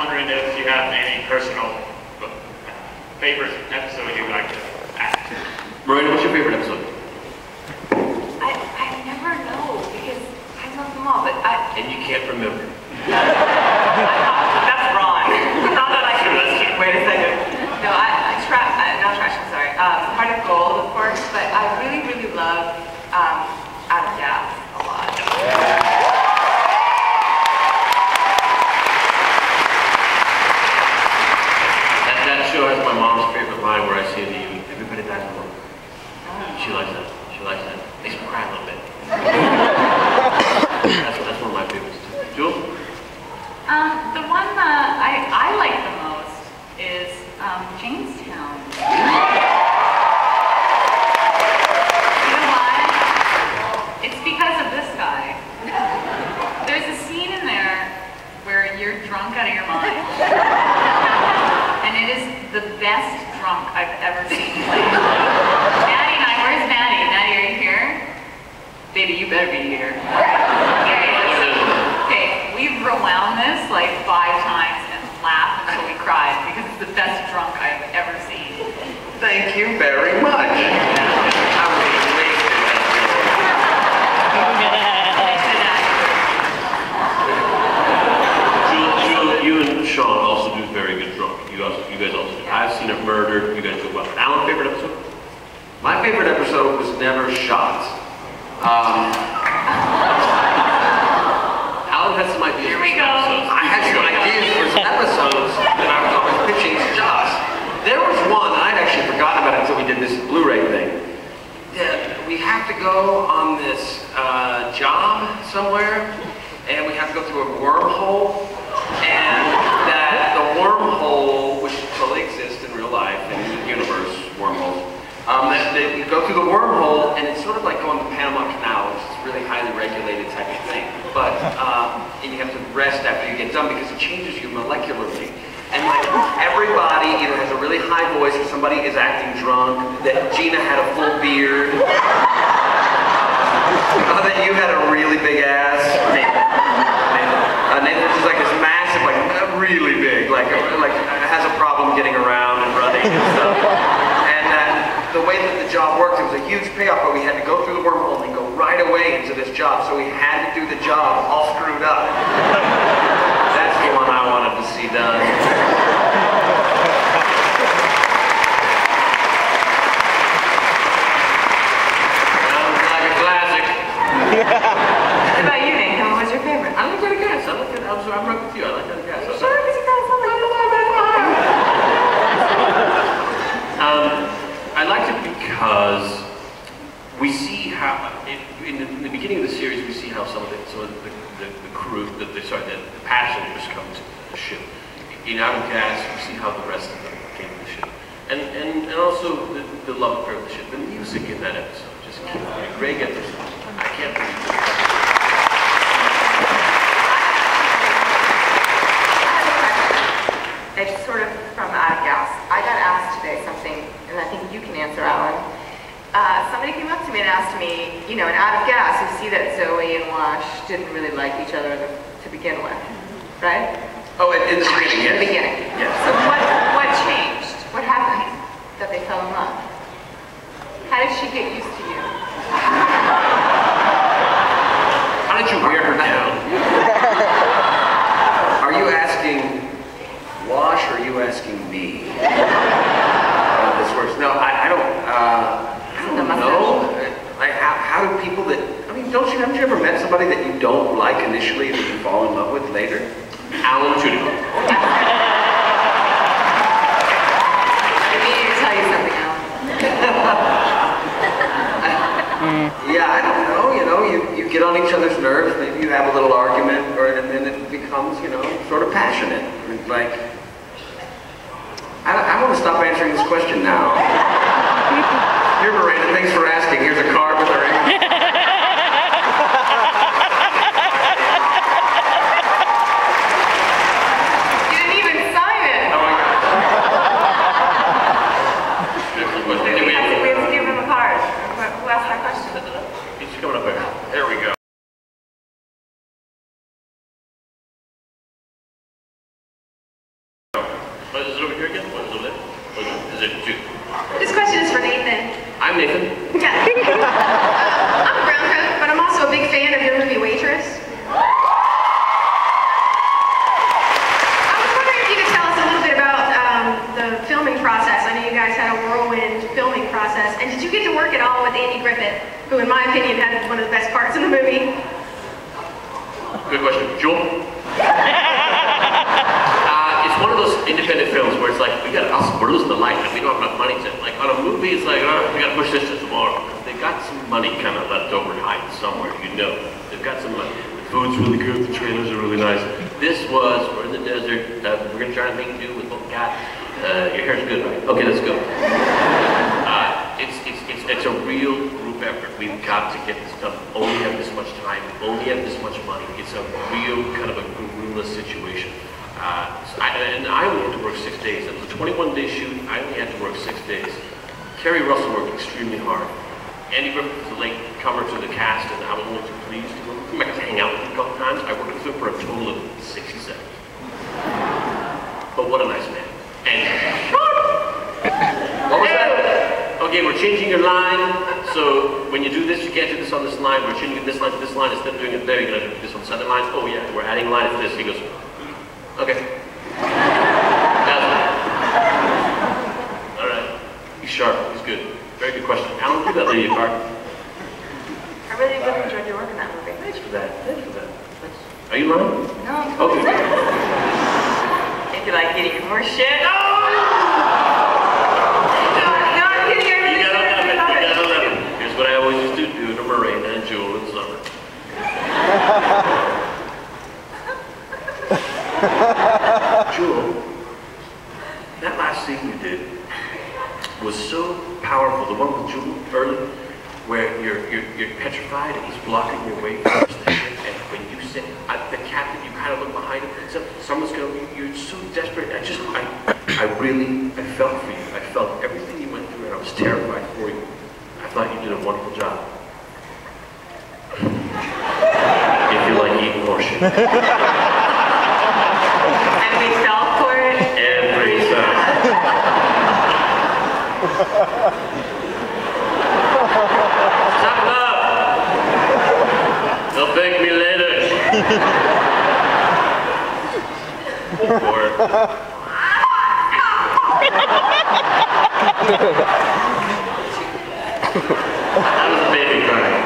wondering if you have any personal favorite episode you'd like to act. Miranda, what's your favorite episode? I never know because I love them all, but And you can't remember. that's wrong. Not that I can. Wait a second. No, not trash. I'm sorry. Heart of Gold, of course, but I really, really love Out of Gas a lot. That show has my mom's favorite line where I say to you, everybody dies alone. She likes that. She likes that. Makes me cry a little bit. That's one of my favorites too. Jules? The one that I like the most is Jamestown. You know why? It's because of this guy. There's a scene in there where you're drunk out of your mind. And it is the best drunk I've ever seen play. Maddie and I, where's Maddie? Maddie, are you here? Baby, you better be here. There he is. Okay, we've rewound this like 5 times and laughed until we cried because it's the best drunk I've ever seen. Thank you very much. Jules, you and Sean also do very good drunk. You guys also do. I've seen it murdered. You guys do well. Alan, favorite episode? My favorite episode was Never Shot. Alan had some ideas. Here we go. I had some ideas for some episodes that I was always pitching to Josh. There was one, I'd actually forgotten about it until we did this Blu-ray thing. That we have to go on this job somewhere, and we have to go through a wormhole, and that the wormhole, which totally exists in real life, in the universe, wormholes, that you go through the wormhole, and it's sort of like going to the Panama Canal, which is a really highly regulated type of thing. But, and you have to rest after you get done because it changes you molecularly. And like everybody either has a really high voice or somebody is acting drunk, that Gina had a full beard, that you had a really big ass. Nathan is like this massive, like really big, like has a problem getting around and running and stuff. The way that the job worked, it was a huge payoff, but we had to go through the wormhole and go right away into this job, so we had to do the job all screwed up. That's the one I wanted to see done. Sounds like a classic. What about you, Nathan? What was your favorite? I like that gas. I'm right with you. I like that gas. Sure, because you guys love I liked it because we see how, in the beginning of the series, we see how some of the crew, the passengers come to the ship. In Out of Gas, we see how the rest of them came to the ship. And also the love affair of the ship. The music in that episode just killed me. Greg Anderson, I can't believe it. It's sort of from Out of Gas. I got asked today something, and I think you can answer, Alan. Somebody came up to me and asked me, you know, in Out of Gas, you see that Zoe and Wash didn't really like each other to begin with, right? Oh, in the beginning, yes. In the beginning. Yes. So what changed? What happened that they fell in love? How did she get used to you? How did you wear her down? Are you asking Wash, or are you asking me? This works. No, I don't know. Like, how do people that, I mean, haven't you ever met somebody that you don't like initially that you fall in love with later? Alan Tudyk. I need to tell you something, Alan. Yeah, I don't know, you get on each other's nerves, maybe you have a little argument, and then it becomes, sort of passionate. It's like, I want to stop answering this question now. Here, Miranda, thanks for asking. Here's a card with her. in my opinion, had one of the best parts in the movie? Good question. Jewel? It's one of those independent films where it's like, we're losing the light and we don't have enough money to, like on a movie, it's like, oh, we gotta push this to tomorrow. They got some money kind of left over hiding somewhere, you know. They've got some money. The food's really good, the trailers are really nice. This was, we're in the desert, we're gonna try and make do with what we got. Your hair's good, right? Okay, let's go. It's a real group effort. We've got to get this done. We only have this much time. We only have this much money. It's a real kind of a guerrilla situation. And I only had to work 6 days. It was a 21-day shoot. I only had to work 6 days. Kerry Russell worked extremely hard. Andy Griffith was a late comer to the cast, and I was only too pleased to come back to hang out with him a couple times. I worked with him for a total of 67. But what a nice man. And what was that? Okay, we're changing your line. So when you do this, you can't do this on this line. We're changing this line to this line. Instead of doing it there, you're gonna do this on this other line. Oh yeah, we're adding a line to this. He goes, okay. All right. He's sharp. He's good. Very good question. Alan, do that lady a card. I really enjoyed your work in that movie. Thanks for that. Thanks for that. Thanks. Are you lying? No. Okay. If you like eating more shit. Oh! What I always used to do to Miranda and Jewel in summer. Jewel, that last scene you did was so powerful. The one with Jewel early, where you're petrified and he's blocking your way from the ship, and when you say the captain, you kind of look behind him. So someone's going. You're so desperate. I felt for you. I felt everything you went through, and I was terrified for you. I thought you did a wonderful job. If you like eating more shit. And we fell for it. Every time. Tough love. They'll thank me later. Or... That was a baby crying.